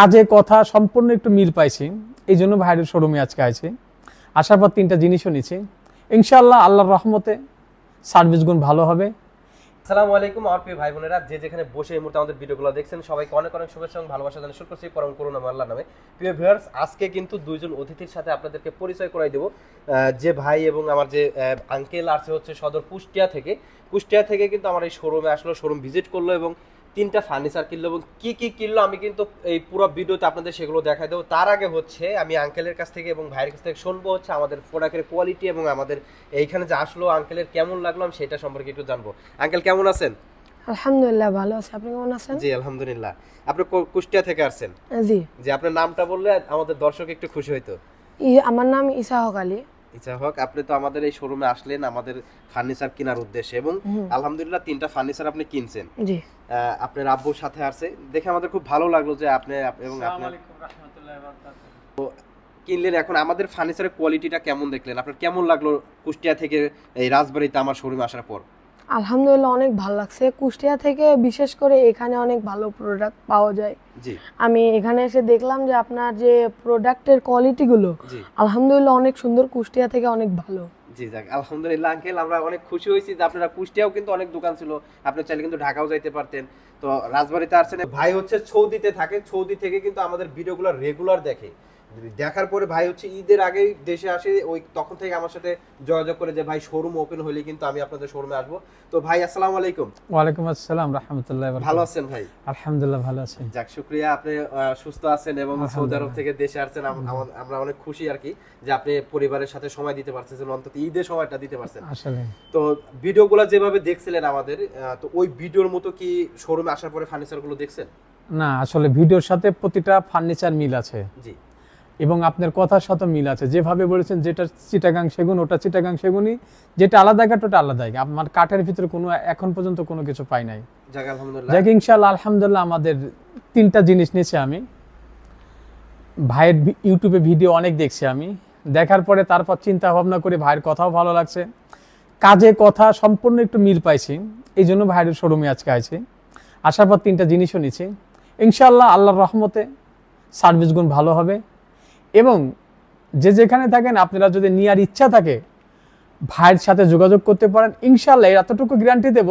কাজে কথা সম্পূর্ণ একটু মিল পাইছি, এই জন্য ভাইয়ের শোরুমে আজকে আছি। আসার পর 3টা জিনিসও নিচ্ছি, ইনশাআল্লাহ আল্লাহর রহমতে সার্ভিস গুণ ভালো হবে। আসসালামু আলাইকুম আমার প্রিয় ভাই বোনেরা, যে যেখানে বসে এই মুহূর্তে আমাদের ভিডিওগুলো দেখছেন সবাইকে অনেক অনেক শুভেচ্ছা এবং ভালোবাসা জানিয়ে শুরু করছি পরম করুণা আল্লাহর নামে। প্রিয় ভিউয়ার্স, আজকে কিন্তু দুইজন অতিথির সাথে আপনাদেরকে পরিচয় করাই দেব। যে ভাই এবং আমার যে আঙ্কেল আছে হচ্ছে সদর কুষ্টিয়া থেকে কিন্তু আমার এই শোরুমে আসলো, শোরুম ভিজিট করলো এবং 3টা ফার্নিচার কিনলো এবং কি কি কিনলো আমি কিন্তু এই পুরো ভিডিওতে আপনাদের সেগুলো দেখাই দেবো। তার আগে হচ্ছে আমি আঙ্কেলের কাছ থেকে এবং ভাইয়ের কাছ থেকে শুনবো হচ্ছে আমাদের প্রোডাক্টের কোয়ালিটি এবং আমাদের এইখানে যে আসলো আঙ্কেলের কেমন লাগলো আমি সেটা সম্পর্কে একটু জানবো। আঙ্কেল কেমন আছেন? আলহামদুলিল্লাহ ভালো আছি, আপনি কেমন আছেন? জি আলহামদুলিল্লাহ। আপনি কুষ্টিয়া থেকে আসছেন? জি জি, আপনার নামটা বললে আমাদের দর্শক একটু খুশি হইতো। আমার নাম ইসা হক আলী। ইচ্ছা হোক, আপনি তো আমাদের এই শোরুমে আসলেন আমাদের ফার্নিচার কেনার উদ্দেশ্যে এবং আলহামদুলিল্লাহ 3টা ফার্নিচার আপনি কিনছেন। জি, আপনার আব্বুর সাথে আসছে দেখে আমাদের খুব ভালো লাগলো যে আপনি এবং আপনার কিনলেন। এখন আমাদের ফার্নিচারের কোয়ালিটিটা কেমন দেখলেন, আপনার কেমন লাগলো কুষ্টিয়া থেকে এই রাজবাড়িতে আমার শোরুমে আসার পর? আলহামদুলিল্লাহ অনেক ভালো লাগছে। কুষ্টিয়া থেকে বিশেষ করে এখানে অনেক ভালো প্রোডাক্ট পাওয়া যায়। জি, আমি এখানে এসে দেখলাম যে আপনার যে প্রোডাক্টের কোয়ালিটিগুলো আলহামদুলিল্লাহ অনেক সুন্দর, কুষ্টিয়া থেকে অনেক ভালো। জি যাক আলহামদুলিল্লাহ আঙ্কেল, আমরা অনেক খুশি হয়েছি যে আপনারা কুষ্টিয়াও কিন্তু অনেক দোকান ছিল, আপনি চাইলে কিন্তু ঢাকাও যাইতে পারতেন, তো রাজবাড়িতে আসছেন। ভাই হচ্ছে সৌদিতে থাকে, সৌদি থেকে কিন্তু আমাদের ভিডিওগুলো রেগুলার দেখে, দেখার পরে ভাই হচ্ছে ঈদের আগেই দেশে আসে, ওই তখন থেকে আমার সাথে যোগাযোগ করে যে ভাই শোরুম ওপেন হলে কিন্তু আমি আপনাদের শোরুমে আসবো। তো ভাই আসসালামু আলাইকুম। ওয়ালাইকুম আসসালাম রাহমাতুল্লাহি ওয়া বারাকাতুহু। ভালো আছেন ভাই? আলহামদুলিল্লাহ ভালো আছি। যাক শুকরিয়া, আপনি সুস্থ আছেন এবং সৌদি আরব থেকে দেশে আসছেন, আমরা অনেক খুশি আর কি যে আপনি পরিবারের সাথে সময় দিতে পারছেন, অন্তত ঈদের সময়টা দিতে পারছেন। আসলে তো ভিডিওগুলো যেভাবে দেখছিলেন আমাদের, তো ওই ভিডিওর মতো কি শোরুমে আসার পরে ফার্নিচারগুলো দেখছেন? না, আসলে ভিডিওর সাথে প্রতিটা ফার্নিচার মিল আছে জি, এবং আপনার কথার সাথে মিল আছে। যেভাবে বলেছেন যেটা চিটাগাং সেগুন ওটা চিটাগাং সেগুনই, যেটা আলাদা কাঠ ওটা আলাদা। আমার কাঠের ভিতরে কোনো এখন পর্যন্ত কোনো কিছু পাই নাই। যাক আলহামদুলিল্লাহ। যাক ইনশাআল্লাহ আলহামদুলিল্লাহ আমাদের 3টা জিনিস নিয়েছি। আমি ভাইয়ের ইউটিউবে ভিডিও অনেক দেখছি, আমি দেখার পরে তারপর চিন্তা ভাবনা করে ভাইয়ের কথাও ভালো লাগছে, কাজে কথা সম্পূর্ণ একটু মিল পাইছি, এই জন্য ভাইয়ের শোরুমে আজকে আছি। আসার পর 3টা জিনিসও নিচ্ছি, ইনশাআল্লাহ আল্লাহর রহমতে সার্ভিস গুণ ভালো হবে। এবং যে যেখানে থাকেন আপনারা যদি নেওয়ার ইচ্ছা থাকে ভাইয়ের সাথে যোগাযোগ করতে পারেন। ইনশাআল্লাহ এতটুকু গ্যারান্টি দেব,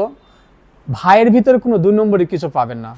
ভাইয়ের ভিতরে কোনো 2 নম্বরই কিছু পাবেন না,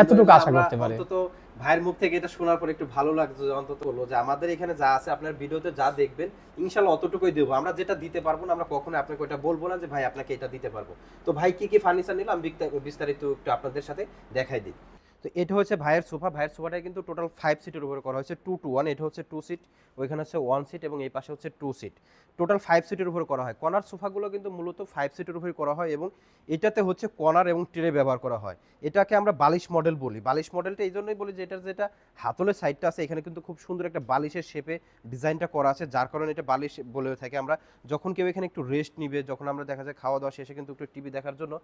এতটুকু আশা করতে পারে। অন্তত ভাইয়ের মুখ থেকে এটা শোনার পর একটু ভালো লাগছে, অন্তত বললো যে আমাদের এখানে যা আছে আপনার ভিডিওতে যা দেখবেন ইনশাআল্লাহ অতটুকুই দেবো। আমরা যেটা দিতে পারবো না আমরা কখনো আপনাকে ওটা বলবো না যে ভাই আপনাকে এটা দিতে পারবো। তো ভাই কি কি ফার্নিচার নিলাম বিস্তারিত একটু আপনাদের সাথে দেখাই দিই। তো এটা হচ্ছে ভাইয়ের সোফা, ভাইয়ের সোফাটা কিন্তু টোটাল 5 সিটের উপরে করা হয়েছে, 2 to 1। এটা হচ্ছে 2 সিট, ওইখানে হচ্ছে 1 সিট এবং এই পাশে হচ্ছে 2 সিট, টোটাল 5 সিটের উপরে করা হয়। কর্নার সোফাগুলো কিন্তু মূলত 5 সিটের উপরে করা হয় এবং এটাতে হচ্ছে কর্নার এবং ট্রে ব্যবহার করা হয়। এটাকে আমরা বালিশ মডেল বলি। বালিশ মডেলটা এই জন্যই বলি যে এটার যেটা হাতলের সাইডটা আছে এখানে কিন্তু খুব সুন্দর একটা বালিশের শেপে ডিজাইনটা করা আছে, যার কারণে এটা বালিশ বলে থাকে। আমরা যখন কেউ এখানে একটু রেস্ট নিবে, যখন আমরা দেখা যায় খাওয়া দাওয়া শেষে কিন্তু একটু টিভি দেখার জন্য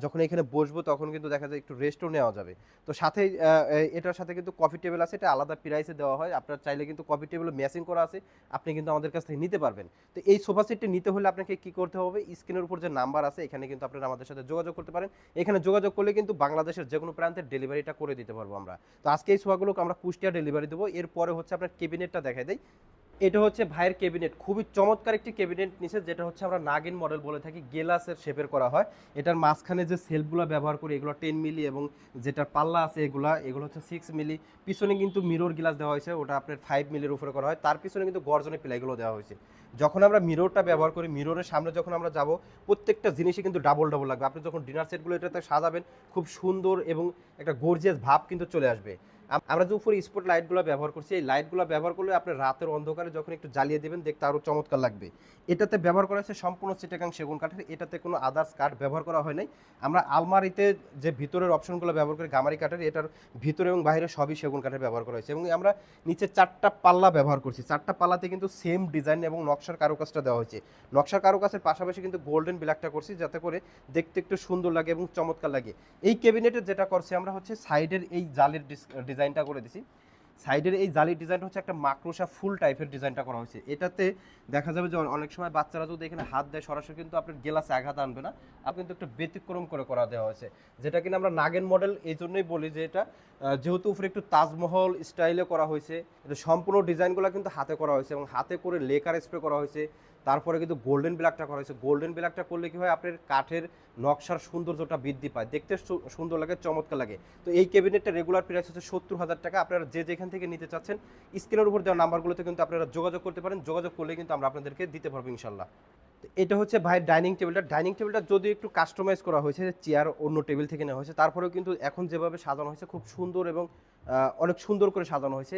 যখন এখানে বসবো তখন কিন্তু দেখা যায় একটু রেস্টও নেওয়া যাবে। তো সাথে এটার সাথে কিন্তু কফি টেবিল আছে, এটা আলাদা প্রাইসে দেওয়া হয়। আপনার চাইলে কিন্তু কফি টেবিল ম্যাচিং করা আছে, আপনি কিন্তু আমাদের কাছ থেকে নিতে পারবেন। তো এই সোফা সেটটি নিতে হলে আপনাকে কি করতে হবে, স্ক্রিনের উপর যে নাম্বার আছে এখানে কিন্তু আপনারা আমাদের সাথে যোগাযোগ করতে পারেন। এখানে যোগাযোগ করলে কিন্তু বাংলাদেশের যে কোনো প্রান্তের ডেলিভারিটা করে দিতে পারবো আমরা। তো আজকে এই সোফাগুলোকে আমরা কুষ্টিয়া ডেলিভারি দেবো। এরপরে হচ্ছে আপনার ক্যাবিনেটটা দেখাই দেয়। এটা হচ্ছে ভাইয়ের ক্যাবিনেট, খুবই চমৎকার একটি ক্যাবিনেট নিচে, যেটা হচ্ছে আমরা নাগিন মডেল বলে থাকি, গেলাসের শেপের করা হয়। এটার মাঝখানে যে সেলফগুলো ব্যবহার করি এগুলো 10 মিলি এবং যেটার পাল্লা আছে এগুলো হচ্ছে 6 মিলি। পিছনে কিন্তু মিরর গ্লাস দেওয়া হয়েছে, ওটা আপনার 5 মিলির উপরে করা হয়। তার পিছনে কিন্তু গর্জনের প্লাইগুলো দেওয়া হয়েছে। যখন আমরা মিররটা ব্যবহার করি, মিররের সামনে যখন আমরা যাব প্রত্যেকটা জিনিসই কিন্তু ডাবল ডাবল লাগবে। আপনি যখন ডিনার সেটগুলো এটাতে সাজাবেন খুব সুন্দর এবং একটা গর্জিয়াস ভাব কিন্তু চলে আসবে। আমরা যে উপরে স্পট লাইটগুলো ব্যবহার করছি, এই লাইটগুলো ব্যবহার করলে আপনি রাতের অন্ধকারে যখন একটু জ্বালিয়ে দেবেন দেখতে আরও চমৎকার লাগবে। এটাতে ব্যবহার করা হয়েছে সম্পূর্ণ চিটাগাং সেগুন কাঠের, এটাতে কোনো আদার্স কাঠ ব্যবহার করা হয় নাই। আমরা আলমারিতে যে ভিতরের অপশনগুলো ব্যবহার করি গামারি কাঠের, এটার ভিতরে এবং বাইরে সবই সেগুন কাঠের ব্যবহার করা হয়েছে। এবং আমরা নিচে 4টা পাল্লা ব্যবহার করছি, 4টা পাল্লাতে কিন্তু সেম ডিজাইন এবং নকশার কারুকাজটা দেওয়া হয়েছে। নকশার কারুকাজের পাশাপাশি কিন্তু গোল্ডেন ব্ল্যাকটা করছি যাতে করে দেখতে একটু সুন্দর লাগে এবং চমৎকার লাগে। এই ক্যাবিনেটের যেটা করছি আমরা হচ্ছে সাইডের এই জালের ডিজাইনটা করে দিছি। সাইডের এই জালির ডিজাইনটা হচ্ছে একটা মাকড়সা ফুল টাইপের ডিজাইনটা করা হয়েছে। এটাতে দেখা যাবে যে অনেক সময় বাচ্চারা যদি এখানে হাত দেয় সরাসরি কিন্তু আপনার গেলাসে আঘাত আনবে না, আপনি কিন্তু একটু ব্যতিক্রম করে করা দেওয়া হয়েছে, যেটা কিনা আমরা নাগেন মডেল এই জন্যই বলি যে এটা যেহেতু উপরে একটু তাজমহল স্টাইলে করা হয়েছে, এটা সম্পূর্ণ ডিজাইনগুলো কিন্তু হাতে করা হয়েছে এবং হাতে করে লেকার স্প্রে করা হয়েছে। তারপরে কিন্তু গোল্ডেন ব্ল্যাকটা করা হয়েছে। গোল্ডেন ব্ল্যাকটা করলে কি হয়, আপনার কাঠের নকশার সৌন্দর্যটা বৃদ্ধি পায়, দেখতে সুন্দর লাগে, চমৎকার লাগে। তো এই ক্যাবিনেটটা রেগুলার প্রাইস হচ্ছে 70,000 টাকা। আপনারা যে যেখান থেকে নিতে চাচ্ছেন স্ক্রিনের উপর দেওয়া নাম্বারগুলোতে কিন্তু আপনারা যোগাযোগ করতে পারেন। যোগাযোগ করলে কিন্তু আমরা আপনাদেরকে দিতে পারবো ইনশাল্লাহ। তো এটা হচ্ছে ভাইয়ের ডাইনিং টেবিলটা। ডাইনিং টেবিলটা যদি একটু কাস্টমাইজ করা হয়েছে, চেয়ার অন্য টেবিল থেকে নেওয়া হয়েছে, তারপরেও কিন্তু এখন যেভাবে সাজানো হয়েছে খুব সুন্দর এবং অনেক সুন্দর করে সাজানো হয়েছে।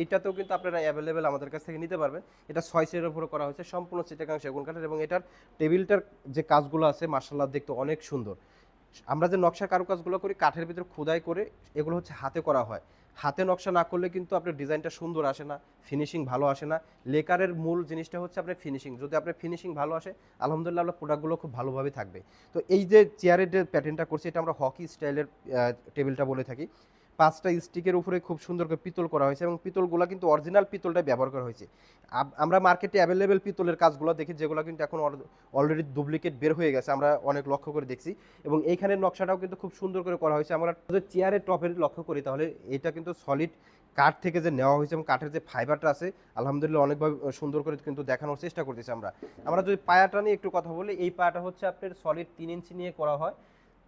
এইটাতেও কিন্তু আপনারা অ্যাভেলেবেল আমাদের কাছ থেকে নিতে পারবেন। এটা 6 সিটের উপরে করা হয়েছে, সম্পূর্ণ চিটাগাং সেগুন কাঠের, এবং এটার টেবিলটার যে কাজগুলো আছে মাশাআল্লাহ দেখতে অনেক সুন্দর। আমরা যে নকশা কারুকাজগুলো করি কাঠের ভিতরে খোদাই করে, এগুলো হচ্ছে হাতে করা হয়। হাতে নকশা না করলে কিন্তু আপনার ডিজাইনটা সুন্দর আসে না, ফিনিশিং ভালো আসে না। লেকারের মূল জিনিসটা হচ্ছে আপনার ফিনিশিং। যদি আপনার ফিনিশিং ভালো আসে, আলহামদুলিল্লাহ আপনার প্রোডাক্টগুলো খুব ভালোভাবে থাকবে। তো এই যে চেয়ারের যে প্যাটার্নটা করছি, এটা আমরা হকি স্টাইলের টেবিলটা বলে থাকি। 5টা স্টিকের উপরে খুব সুন্দর করে পিতল করা হয়েছে এবং পিতলগুলো কিন্তু অরিজিনাল পিতলটাই ব্যবহার করা হয়েছে। আমরা মার্কেটে অ্যাভেলেবেল পিতলের কাজগুলো দেখি, যেগুলো কিন্তু এখন অলরেডি ডুপ্লিকেট বের হয়ে গেছে, আমরা অনেক লক্ষ্য করে দেখছি। এবং এইখানের নকশাটাও কিন্তু খুব সুন্দর করে করা হয়েছে। আমরা যদি চেয়ারের টপের লক্ষ্য করি, তাহলে এটা কিন্তু সলিড কাঠ থেকে যে নেওয়া হয়েছে এবং কাঠের যে ফাইবারটা আছে আলহামদুলিল্লাহ অনেকভাবে সুন্দর করে কিন্তু দেখানোর চেষ্টা করতেছি আমরা। আমরা যদি পায়াটা নিয়ে একটু কথা বলি, এই পায়াটা হচ্ছে আপনার সলিড 3 ইঞ্চি নিয়ে করা হয়।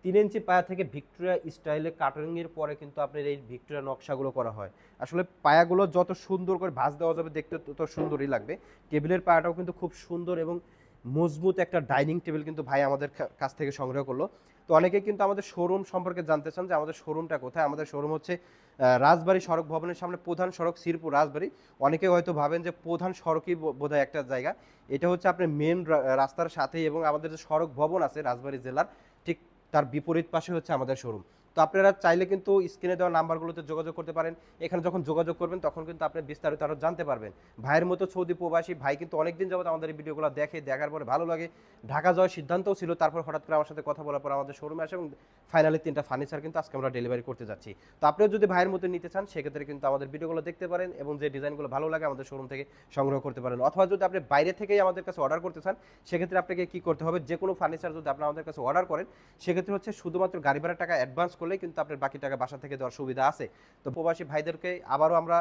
3 ইঞ্চি পায়া থেকে ভিক্টোরিয়া স্টাইলে কাটারিংয়ের পরে কিন্তু আপনার এই ভিক্টোরিয়া নকশাগুলো করা হয়। আসলে পায়াগুলো যত সুন্দর করে ভাঁজ দেওয়া যাবে দেখতে তত সুন্দরই লাগবে। টেবিলের পায়াটাও কিন্তু খুব সুন্দর এবং মজবুত একটা ডাইনিং টেবিল কিন্তু ভাই আমাদের কাছ থেকে সংগ্রহ করলো। তো অনেকে কিন্তু আমাদের শোরুম সম্পর্কে জানতে চান যে আমাদের শোরুমটা কোথায়। আমাদের শোরুম হচ্ছে রাজবাড়ী সড়ক ভবনের সামনে, প্রধান সড়ক শ্রীপুর রাজবাড়ী। অনেকে হয়তো ভাবেন যে প্রধান সড়কই বোধহয় একটা জায়গা, এটা হচ্ছে আপনার মেন রাস্তার সাথেই, এবং আমাদের যে সড়ক ভবন আছে রাজবাড়ী জেলার ঠিক তার বিপরীত পাশে হচ্ছে আমাদের শোরুম। তো আপনারা চাইলে কিন্তু স্ক্রিনে দেওয়া নাম্বারগুলোতে যোগাযোগ করতে পারেন। এখানে যখন যোগাযোগ করবেন তখন কিন্তু আপনি বিস্তারিত আরও জানতে পারবেন। ভাইয়ের মতো সৌদি প্রবাসী ভাই কিন্তু অনেকদিন যাবত আমাদের এই ভিডিওগুলো দেখার পরে ভালো লাগে, ঢাকা যাওয়ার সিদ্ধান্তও ছিল, তারপর হঠাৎ করে আমার সাথে কথা বলার পর আমাদের শোরুমে আসে এবং ফাইনালি 3টা ফার্নিচার কিন্তু আজকে আমরা ডেলিভারি করতে যাচ্ছি। তো আপনিও যদি ভাইয়ের মতো নিতে চান সেক্ষেত্রে কিন্তু আমাদের ভিডিওগুলো দেখতে পারেন এবং যে ডিজাইনগুলো ভালো লাগে আমাদের শোরুম থেকে সংগ্রহ করতে পারেন। অথবা যদি আপনি বাইরে থেকেই আমাদের কাছে অর্ডার করতে চান সেক্ষেত্রে আপনাকে কি করতে হবে, যে কোনো ফার্নিচার যদি আপনি আমাদের কাছে অর্ডার করেন সেক্ষেত্রে হচ্ছে শুধুমাত্র গাড়ি ভাড়ার টাকা অ্যাডভান্স করলেই কিন্তু আপনার বাকি টাকা বাসা থেকে দেওয়ার সুবিধা আছে। তো প্রবাসী ভাইদেরকে আবারও আমরা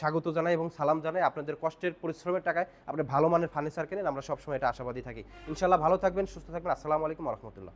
স্বাগত জানাই এবং সালাম জানাই। আপনাদের কষ্টের পরিশ্রমের টাকায় আপনি ভালো মানের ফার্নিচার কেনেন, আমরা সবসময় এটা আশাবাদী থাকি। ইনশাল্লাহ ভালো থাকবেন, সুস্থ থাকবেন। আসসালামু আলাইকুম ওয়া রাহমাতুল্লাহ।